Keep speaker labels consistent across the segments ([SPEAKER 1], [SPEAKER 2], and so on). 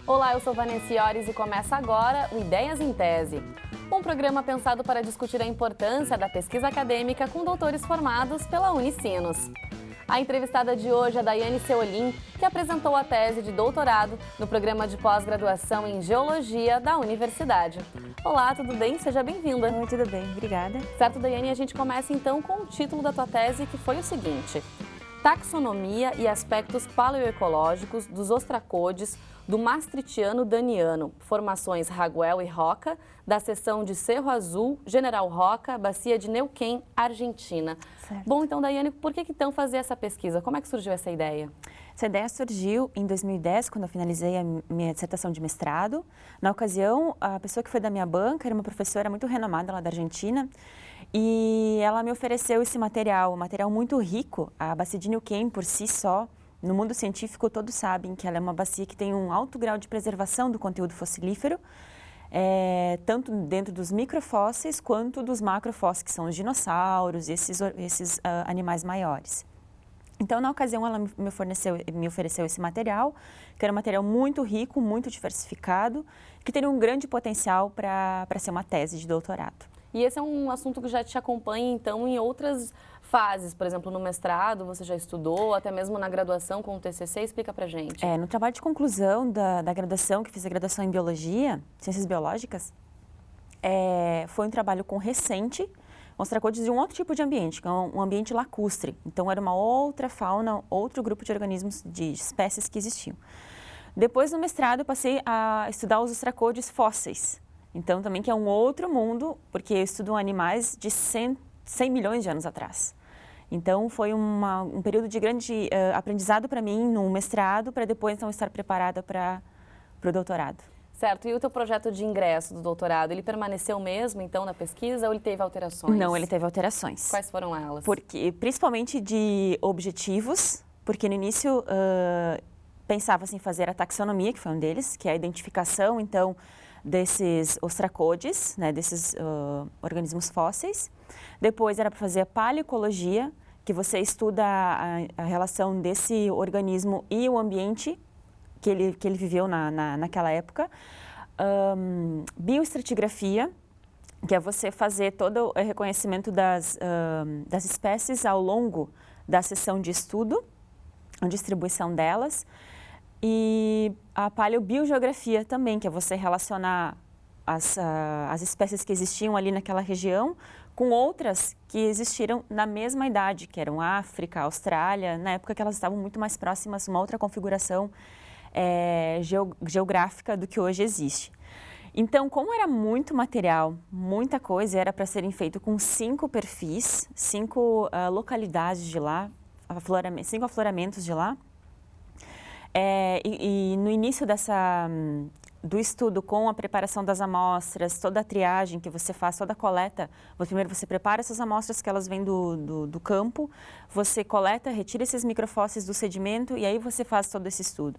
[SPEAKER 1] Olá, eu sou Vanessa Iores e começa agora o Ideias em Tese. Um programa pensado para discutir a importância da pesquisa acadêmica com doutores formados pela Unicinos. A entrevistada de hoje é Daiane Seolim, que apresentou a tese de doutorado no programa de pós-graduação em Geologia da Universidade. Olá, tudo bem? Seja bem-vinda.
[SPEAKER 2] Oi, tudo bem, obrigada.
[SPEAKER 1] Certo, Daiane, a gente começa então com o título da tua tese, que foi o seguinte: Taxonomia e aspectos paleoecológicos dos ostracodes do Maastrichtiano Daniano, formações Raguel e Roca, da seção de Cerro Azul, General Roca, Bacia de Neuquén, Argentina.
[SPEAKER 2] Certo.
[SPEAKER 1] Bom, então, Daiane, por que então fazer essa pesquisa? Como é que surgiu essa ideia?
[SPEAKER 2] Essa ideia surgiu em 2010, quando eu finalizei a minha dissertação de mestrado. Na ocasião, a pessoa que foi da minha banca era uma professora muito renomada lá da Argentina, e ela me ofereceu esse material, um material muito rico. A Bacia de Neuquén, por si só, no mundo científico, todos sabem que ela é uma bacia que tem um alto grau de preservação do conteúdo fossilífero, tanto dentro dos microfósseis quanto dos macrofósseis, que são os dinossauros e esses animais maiores. Então, na ocasião, ela me ofereceu esse material, que era um material muito rico, muito diversificado, que teria um grande potencial para ser uma tese de doutorado.
[SPEAKER 1] E esse é um assunto que já te acompanha, então, em outras fases, por exemplo, no mestrado, você já estudou, até mesmo na graduação com o TCC, explica pra gente.
[SPEAKER 2] No trabalho de conclusão da graduação, que fiz a graduação em Biologia, Ciências Biológicas, foi um trabalho com recente, ostracodes de um outro tipo de ambiente, que é um ambiente lacustre. Então, era uma outra fauna, outro grupo de organismos, de espécies que existiam. Depois, no mestrado, eu passei a estudar os ostracodes fósseis. Então, também que é um outro mundo, porque eu estudo animais de 100 milhões de anos atrás. Então, foi um período de grande aprendizado para mim no mestrado, para depois, então, estar preparada para o doutorado.
[SPEAKER 1] Certo. E o teu projeto de ingresso do doutorado, ele permaneceu mesmo, então, na pesquisa ou ele teve alterações?
[SPEAKER 2] Não, ele teve alterações.
[SPEAKER 1] Quais foram elas?
[SPEAKER 2] Principalmente de objetivos, porque no início pensava-se em fazer a taxonomia, que foi um deles, que é a identificação, então, desses ostracodes, né, desses organismos fósseis. Depois era para fazer a paleoecologia, que você estuda a relação desse organismo e o ambiente que ele viveu naquela época. Bioestratigrafia, que é você fazer todo o reconhecimento das espécies ao longo da seção de estudo, a distribuição delas. E a paleobiogeografia também, que é você relacionar as espécies que existiam ali naquela região com outras que existiram na mesma idade, que eram África, Austrália, na época que elas estavam muito mais próximas, uma outra configuração geográfica do que hoje existe. Então, como era muito material, muita coisa, era para serem feito com 5 perfis, 5 localidades de lá, 5 afloramentos de lá. E no início do estudo, com a preparação das amostras, toda a triagem que você faz, toda a coleta, primeiro você prepara essas amostras que elas vêm do campo, você coleta, retira esses microfósseis do sedimento e aí você faz todo esse estudo.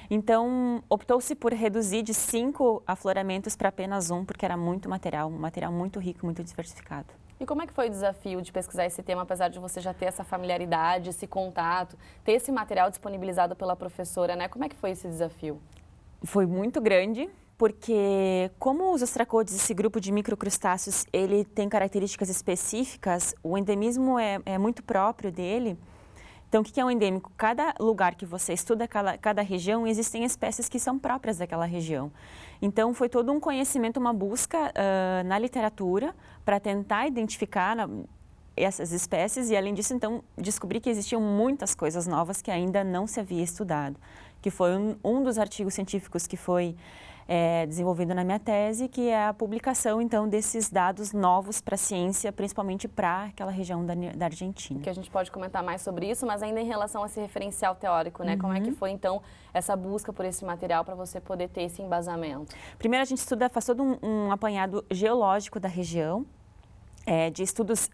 [SPEAKER 2] Então, optou-se por reduzir de 5 afloramentos para apenas 1, porque era muito material, um material muito rico, muito diversificado.
[SPEAKER 1] E como é que foi o desafio de pesquisar esse tema, apesar de você já ter essa familiaridade, esse contato, ter esse material disponibilizado pela professora, né? Como é que foi esse desafio?
[SPEAKER 2] Foi muito grande, porque como os ostracodes, esse grupo de microcrustáceos, ele tem características específicas, o endemismo é muito próprio dele. Então, o que é um endêmico? Cada lugar que você estuda, cada região, existem espécies que são próprias daquela região. Então, foi todo um conhecimento, uma busca na literatura para tentar identificar essas espécies e, além disso, então, descobri que existiam muitas coisas novas que ainda não se havia estudado, que foi um dos artigos científicos que foi desenvolvido na minha tese, que é a publicação, então, desses dados novos para a ciência, principalmente para aquela região da Argentina.
[SPEAKER 1] Que a gente pode comentar mais sobre isso, mas ainda em relação a esse referencial teórico, né? Como é que foi, então, essa busca por esse material para você poder ter esse embasamento?
[SPEAKER 2] Primeiro, a gente faz todo um apanhado geológico da região, de estudos,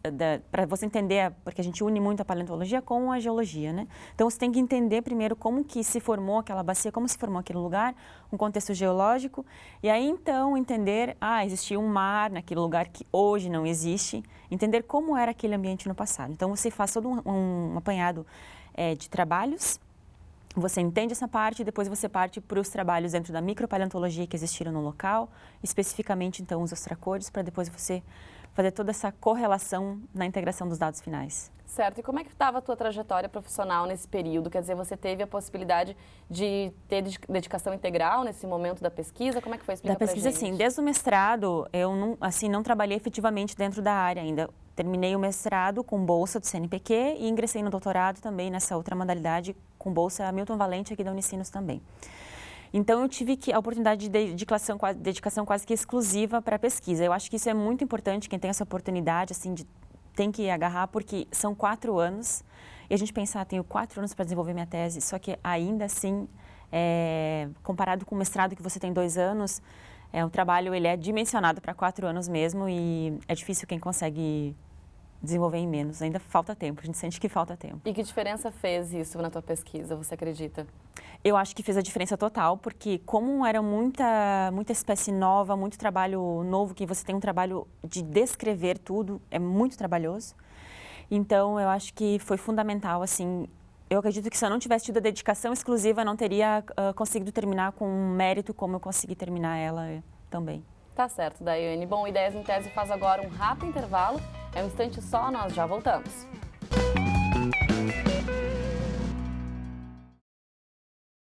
[SPEAKER 2] para você entender, porque a gente une muito a paleontologia com a geologia, né? Então, você tem que entender primeiro como que se formou aquela bacia, como se formou aquele lugar, um contexto geológico, e aí, então, entender, existia um mar naquele lugar que hoje não existe, entender como era aquele ambiente no passado. Então, você faz todo um apanhado de trabalhos Você entende essa parte e depois você parte para os trabalhos dentro da micropaleontologia que existiram no local, especificamente então os ostracódeos, para depois você fazer toda essa correlação na integração dos dados finais.
[SPEAKER 1] Certo. E como é que estava a tua trajetória profissional nesse período? Quer dizer, você teve a possibilidade de ter dedicação integral nesse momento da pesquisa? Como é que foi? Explica
[SPEAKER 2] Da pesquisa,
[SPEAKER 1] pra gente.
[SPEAKER 2] sim. Desde o mestrado, eu não trabalhei efetivamente dentro da área ainda. Terminei o mestrado com bolsa do CNPq e ingressei no doutorado também nessa outra modalidade com bolsa Milton Valente aqui da Unicinos também. Então, eu tive a oportunidade de dedicação quase que exclusiva para a pesquisa. Eu acho que isso é muito importante, quem tem essa oportunidade, assim, tem que agarrar, porque são 4 anos. E a gente pensa, tenho 4 anos para desenvolver minha tese, só que ainda assim, comparado com o mestrado que você tem 2 anos, o trabalho ele é dimensionado para 4 anos mesmo e é difícil quem consegue desenvolver em menos. Ainda falta tempo, a gente sente que falta tempo.
[SPEAKER 1] E que diferença fez isso na tua pesquisa, você acredita?
[SPEAKER 2] Eu acho que fez a diferença total, porque como era muita espécie nova, muito trabalho novo, que você tem um trabalho de descrever tudo, é muito trabalhoso. Então, eu acho que foi fundamental, assim, eu acredito que se eu não tivesse tido a dedicação exclusiva, eu não teria conseguido terminar com um mérito como eu consegui terminar ela também.
[SPEAKER 1] Tá certo, Daiane. Bom, Ideias em Tese faz agora um rápido intervalo. É um instante só, nós já voltamos.